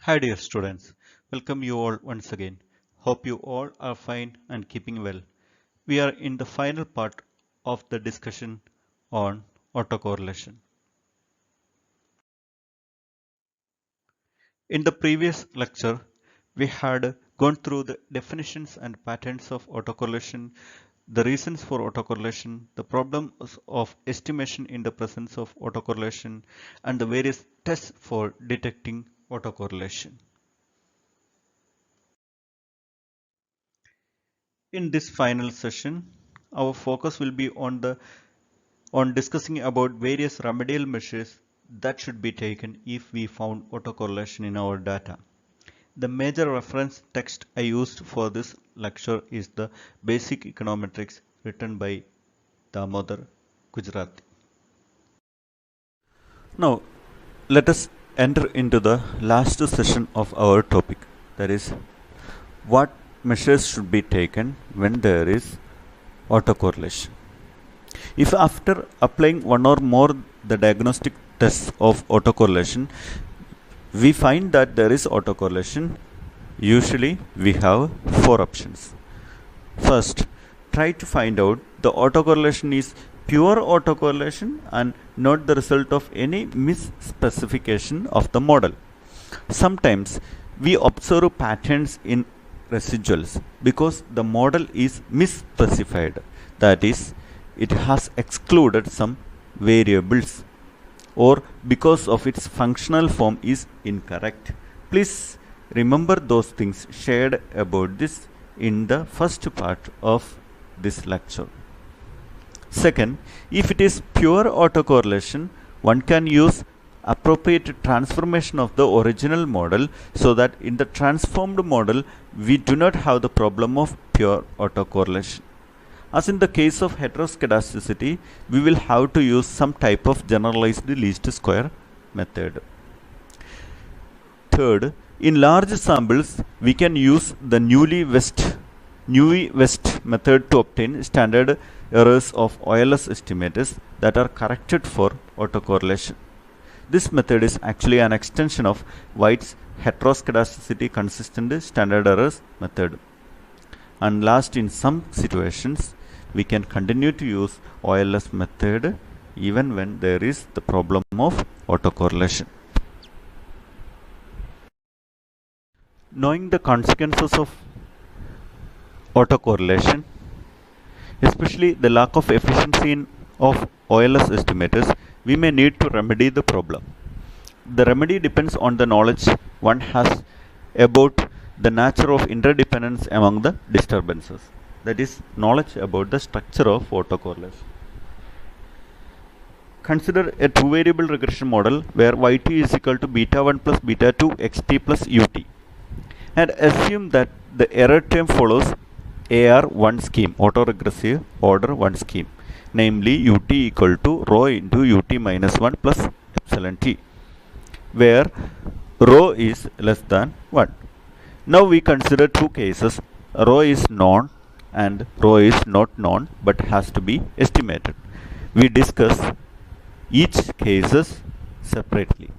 Hi dear students, welcome you all once again. Hope you all are fine and keeping well. We are in the final part of the discussion on autocorrelation. In the previous lecture, we had gone through the definitions and patterns of autocorrelation, the reasons for autocorrelation, the problems of estimation in the presence of autocorrelation, and the various tests for detecting autocorrelation. In this final session, our focus will be on discussing about various remedial measures that should be taken if we found autocorrelation in our data. The major reference text I used for this lecture is the Basic Econometrics written by Damodar Gujarati. Now, let us enter into the last session of our topic, that is, what measures should be taken when there is autocorrelation. If after applying one or more the diagnostic tests of autocorrelation, we find that there is autocorrelation, usually we have four options. First, try to find out the autocorrelation is pure autocorrelation and not the result of any misspecification of the model. Sometimes we observe patterns in residuals because the model is misspecified, that is, it has excluded some variables, or because of its functional form is incorrect. Please remember those things shared about this in the first part of this lecture. Second, if it is pure autocorrelation, one can use appropriate transformation of the original model so that in the transformed model we do not have the problem of pure autocorrelation. As in the case of heteroscedasticity, we will have to use some type of generalized least square method. Third, in large samples, we can use the Newey West method to obtain standard errors of OLS estimators that are corrected for autocorrelation. This method is actually an extension of White's heteroscedasticity consistent standard errors method. And last, in some situations, we can continue to use OLS method even when there is the problem of autocorrelation. Knowing the consequences of autocorrelation, especially the lack of efficiency of OLS estimators, we may need to remedy the problem. The remedy depends on the knowledge one has about the nature of interdependence among the disturbances, that is, knowledge about the structure of autocorrelation. Consider a two-variable regression model where yt is equal to beta1 plus beta2 xt plus ut, and assume that the error term follows AR1 scheme, autoregressive order 1 scheme, namely ut equal to rho into ut minus 1 plus epsilon t, where rho is less than 1. Now we consider two cases, rho is known and rho is not known but has to be estimated. We discuss each cases separately.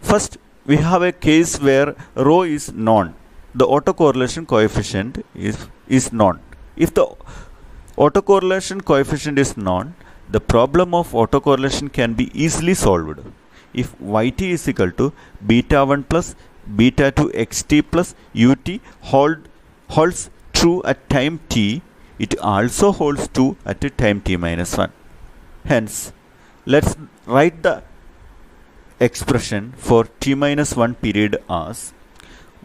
First, we have a case where rho is known. The autocorrelation coefficient is known. If the autocorrelation coefficient is known, the problem of autocorrelation can be easily solved. If yt is equal to beta1 plus beta2 xt plus ut holds true at time t, it also holds true at time t minus 1. Hence, let's write the expression for t minus 1 period as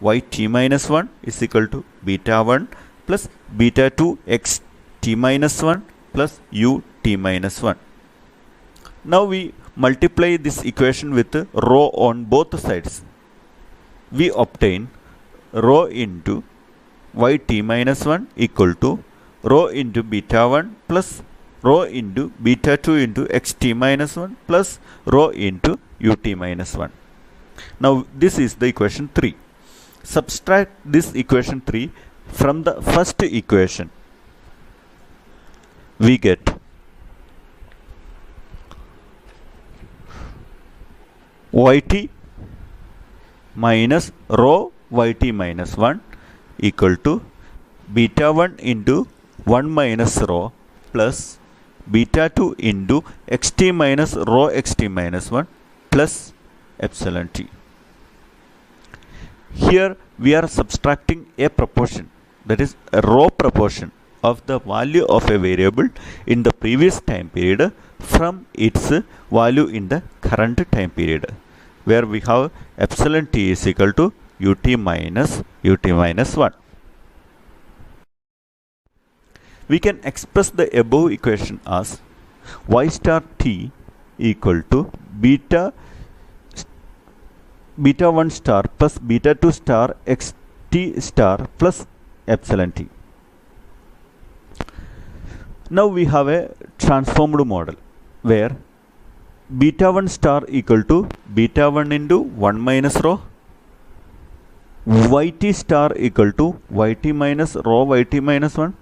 yt minus 1 is equal to beta1 plus beta2 x t minus 1 plus u t minus 1. Now we multiply this equation with rho on both sides. We obtain rho into yt minus 1 equal to rho into beta1 plus rho into beta2 into xt minus 1 plus rho into ut minus 1. Now this is the equation 3. Subtract this equation 3 from the first equation. We get yt minus rho yt minus 1 equal to beta 1 into 1 minus rho plus beta 2 into xt minus rho xt minus 1 plus epsilon t. Here we are subtracting a proportion, that is a rho proportion of the value of a variable in the previous time period from its value in the current time period, where we have epsilon t is equal to ut minus 1. We can express the above equation as y star t equal to beta 1 star plus beta 2 star x t star plus epsilon t. Now we have a transformed model where beta 1 star equal to beta 1 into 1 minus rho, yt star equal to yt minus rho yt minus 1,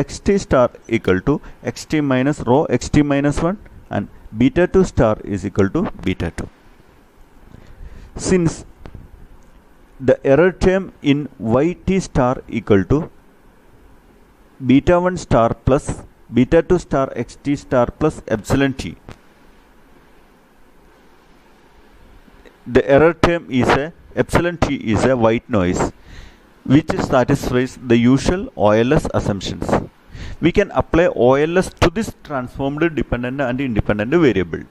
xt star equal to xt minus rho xt minus 1, and beta 2 star is equal to beta 2. Since the error term in yt star equal to beta 1 star plus beta 2 star xt star plus epsilon t, the error term is a epsilon t is a white noise which satisfies the usual OLS assumptions. We can apply OLS to this transformed dependent and independent variable,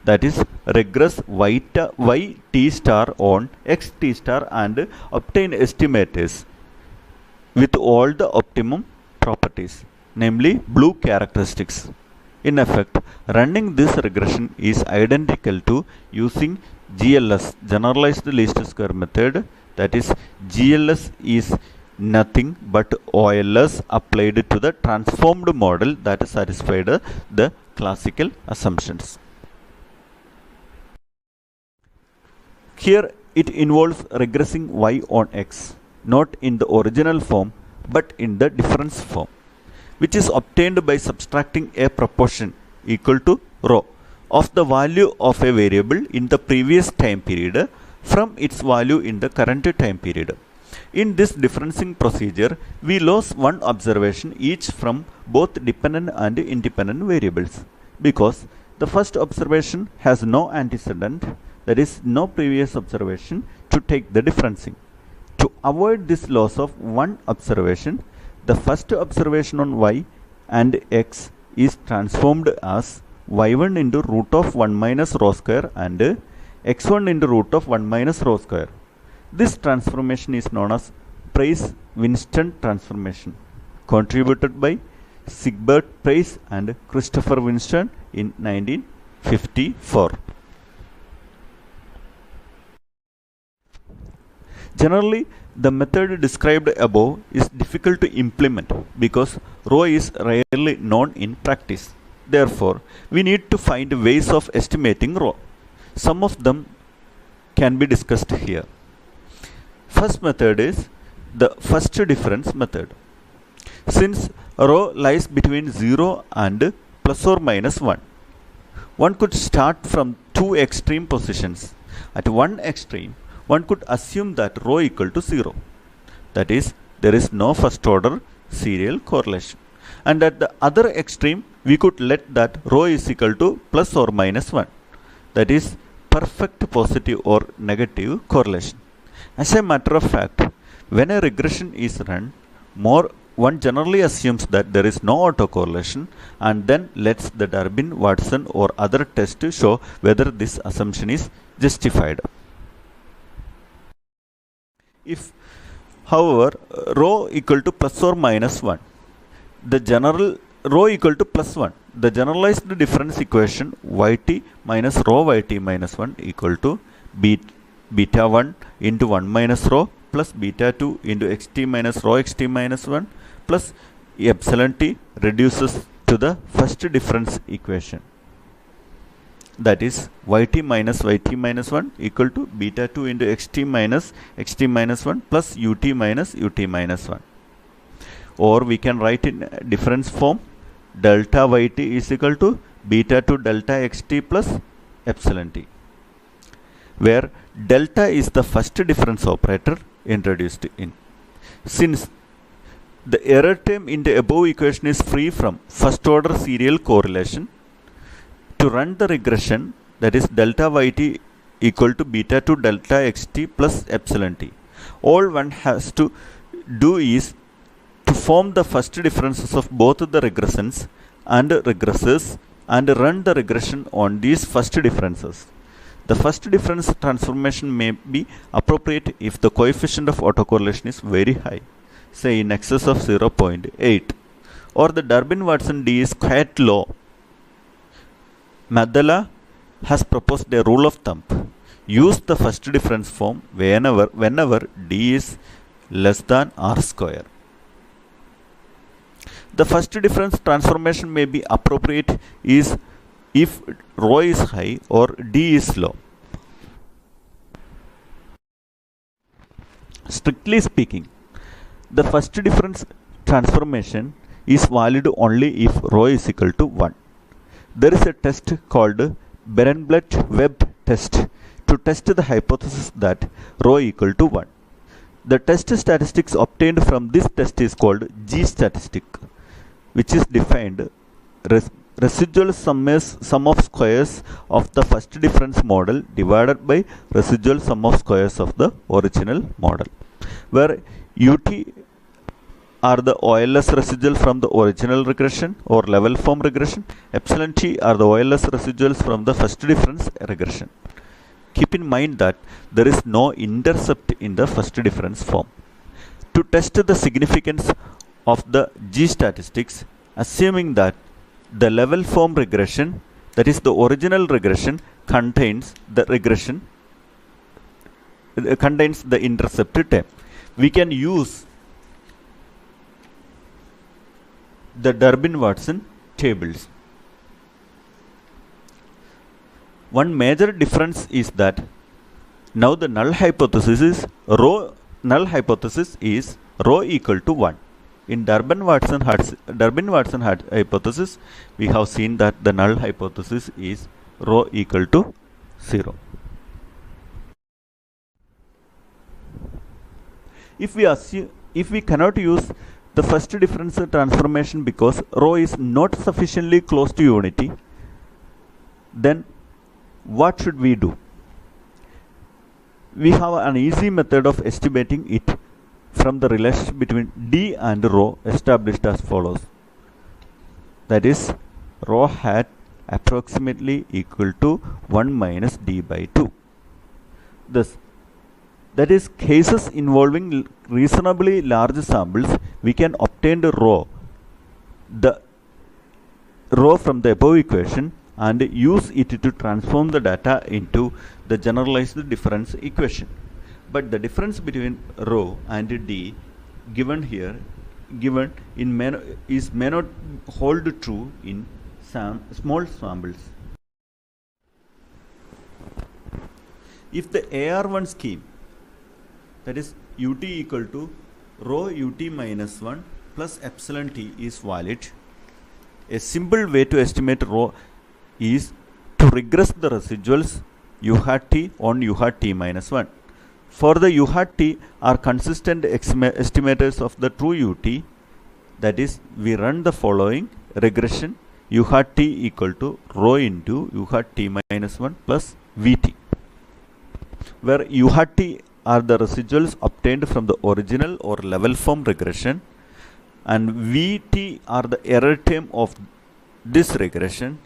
that is regress yt star on xt star and obtain estimators with all the optimum properties, namely blue characteristics. In effect, running this regression is identical to using GLS, generalized least square method, that is GLS is nothing but OLS applied to the transformed model that satisfied the classical assumptions. Here it involves regressing y on x, not in the original form but in the difference form, which is obtained by subtracting a proportion equal to rho of the value of a variable in the previous time period from its value in the current time period. In this differencing procedure, we lose one observation each from both dependent and independent variables, because the first observation has no antecedent, that is no previous observation to take the differencing. To avoid this loss of one observation, the first observation on y and x is transformed as y1 into root of 1 minus rho square and x1 into root of 1 minus rho square. This transformation is known as Price-Winston transformation, contributed by Sigbert Price and Christopher Winston in 1954. Generally, the method described above is difficult to implement because rho is rarely known in practice. Therefore, we need to find ways of estimating rho. Some of them can be discussed here. First method is the first difference method. Since rho lies between 0 and plus or minus 1, one could start from two extreme positions. At one extreme, one could assume that rho equal to 0. That is, there is no first order serial correlation. And at the other extreme, we could let that rho is equal to plus or minus 1. That is, perfect positive or negative correlation. As a matter of fact, when a regression is run, one generally assumes that there is no autocorrelation and then lets the Durbin, Watson or other test to show whether this assumption is justified. If, however, rho equal to plus or minus 1, rho equal to plus 1, the generalized difference equation yt minus rho yt minus 1 equal to beta 1 into 1 minus rho plus beta 2 into xt minus rho xt minus 1 plus epsilon t reduces to the first difference equation, that is yt minus 1 equal to beta 2 into xt minus 1 plus ut minus 1. Or we can write in difference form, delta yt is equal to beta 2 delta xt plus epsilon t. where delta is the first difference operator introduced in. Since the error term in the above equation is free from first order serial correlation, to run the regression, that is delta yt equal to beta to delta xt plus epsilon t, all one has to do is to form the first differences of both the regressants and regressors and run the regression on these first differences. The first difference transformation may be appropriate if the coefficient of autocorrelation is very high, say in excess of 0.8, or the Durbin-Watson D is quite low. Madala has proposed a rule of thumb. Use the first difference form whenever D is less than R square. The first difference transformation may be appropriate is if rho is high or D is low. Strictly speaking, the first difference transformation is valid only if rho is equal to 1. There is a test called Barenblatt-Webb test to test the hypothesis that rho equal to 1. The test statistics obtained from this test is called G statistic, which is defined residual sum of squares of the first difference model divided by residual sum of squares of the original model, where UT are the OLS residual from the original regression or level form regression, epsilon t are the OLS residuals from the first difference regression. Keep in mind that there is no intercept in the first difference form. To test the significance of the G statistics, assuming that the level form regression, that is the original regression, contains the intercept term, we can use the Durbin-Watson tables. One major difference is that now the null hypothesis is rho equal to 1. In Durbin-Watson hypothesis, we have seen that the null hypothesis is rho equal to 0. If we cannot use the first difference transformation because rho is not sufficiently close to unity, then what should we do? We have an easy method of estimating it from the relationship between D and rho established as follows. That is, rho hat approximately equal to 1 minus D by 2. Thus, that is, cases involving reasonably large samples, we can obtain the rho from the above equation and use it to transform the data into the generalized difference equation. But the difference between rho and D given may not hold true in small samples. If the AR1 scheme, that is ut equal to rho ut minus 1 plus epsilon t is valid, a simple way to estimate rho is to regress the residuals u hat t on u hat t minus 1. For the u hat t are consistent estimators of the true ut, that is, we run the following regression u hat t equal to rho into u hat t minus 1 plus vt, where u hat t are the residuals obtained from the original or level form regression and vt are the error term of this regression.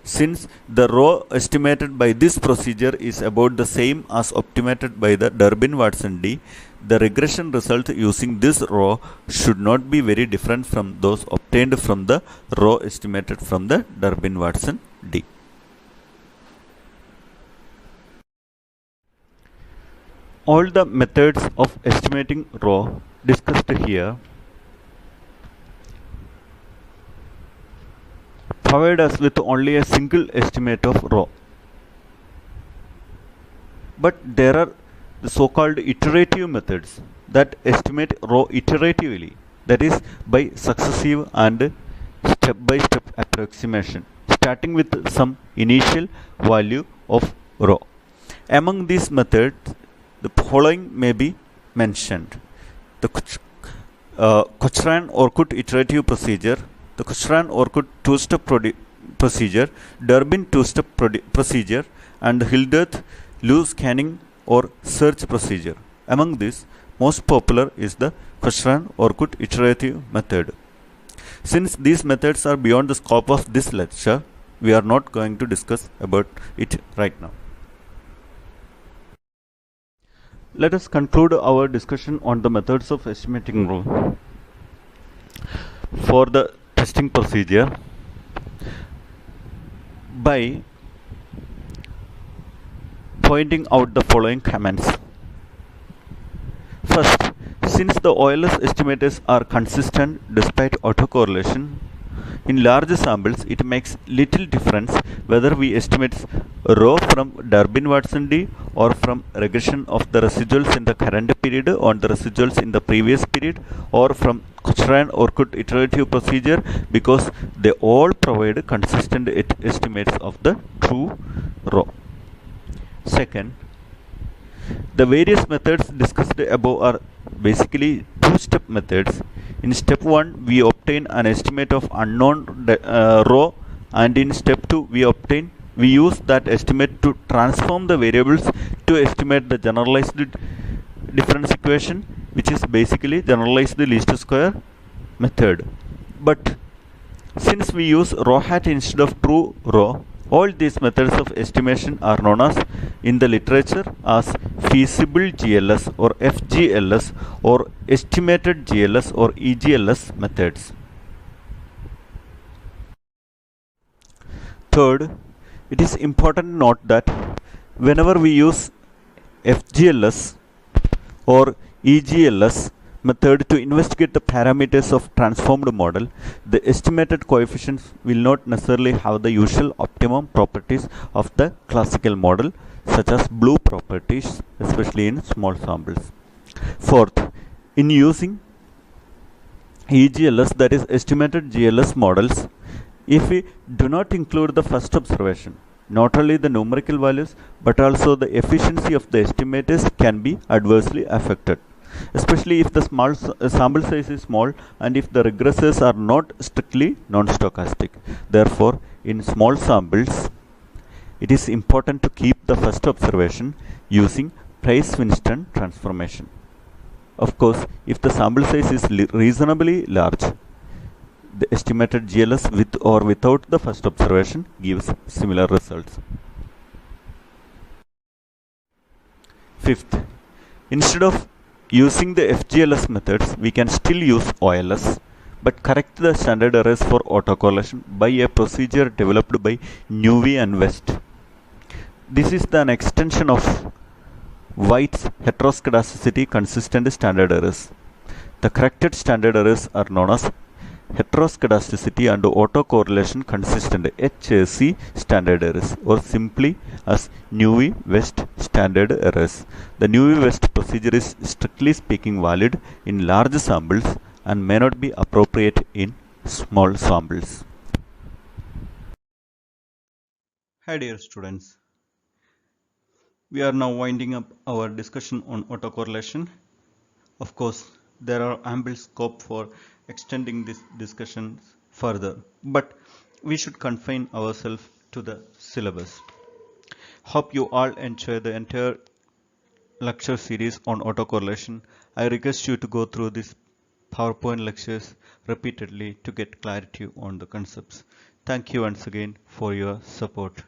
Since the rho estimated by this procedure is about the same as estimated by the Durbin-Watson D, the regression result using this rho should not be very different from those obtained from the rho estimated from the Durbin-Watson D. All the methods of estimating rho discussed here provide us with only a single estimate of rho. But there are the so-called iterative methods that estimate rho iteratively, that is, by successive and step-by-step approximation, starting with some initial value of rho. Among these methods, the following may be mentioned: the Cochran-Orkut iterative procedure, the Cochran-Orkut two-step procedure, Durbin two-step procedure, and the Hildreth-Lewis scanning or search procedure. Among these, most popular is the Cochran-Orkut iterative method. Since these methods are beyond the scope of this lecture, we are not going to discuss about it right now. Let us conclude our discussion on the methods of estimating rule. For the testing procedure, by pointing out the following comments. First, since the OLS estimators are consistent despite autocorrelation, in large samples it makes little difference whether we estimate rho from Durbin-Watson D or from regression of the residuals in the current period on the residuals in the previous period, or from Cochran-Orkut iterative procedure, because they all provide consistent estimates of the true rho. Second, the various methods discussed above are basically two-step methods. In step 1, we obtain an estimate of unknown rho, and in step 2, we use that estimate to transform the variables to estimate the generalized difference equation, which is basically generalized least square method. But since we use rho hat instead of true rho, all these methods of estimation are known as in the literature as feasible GLS or FGLS or estimated GLS or EGLS methods. Third, it is important to note that whenever we use FGLS or EGLS method to investigate the parameters of transformed model, the estimated coefficients will not necessarily have the usual optimum properties of the classical model, such as blue properties, especially in small samples. Fourth, in using EGLS, that is estimated GLS models, if we do not include the first observation, not only the numerical values but also the efficiency of the estimators can be adversely affected, especially if the sample size is small and if the regressors are not strictly non-stochastic. Therefore, in small samples, it is important to keep the first observation using Price-Winston transformation. Of course, if the sample size is reasonably large, the estimated GLS with or without the first observation gives similar results. Fifth, instead of using the FGLS methods, we can still use OLS, but correct the standard errors for autocorrelation by a procedure developed by Newey and West. This is an extension of White's heteroscedasticity consistent standard errors. The corrected standard errors are known as heteroscedasticity and autocorrelation consistent HAC standard errors, or simply as Newey-West standard errors. The Newey-West procedure is strictly speaking valid in large samples and may not be appropriate in small samples. Hi dear students, we are now winding up our discussion on autocorrelation. Of course, there are ample scope for extending this discussion further, but we should confine ourselves to the syllabus. Hope you all enjoy the entire lecture series on autocorrelation. I request you to go through these PowerPoint lectures repeatedly to get clarity on the concepts. Thank you once again for your support.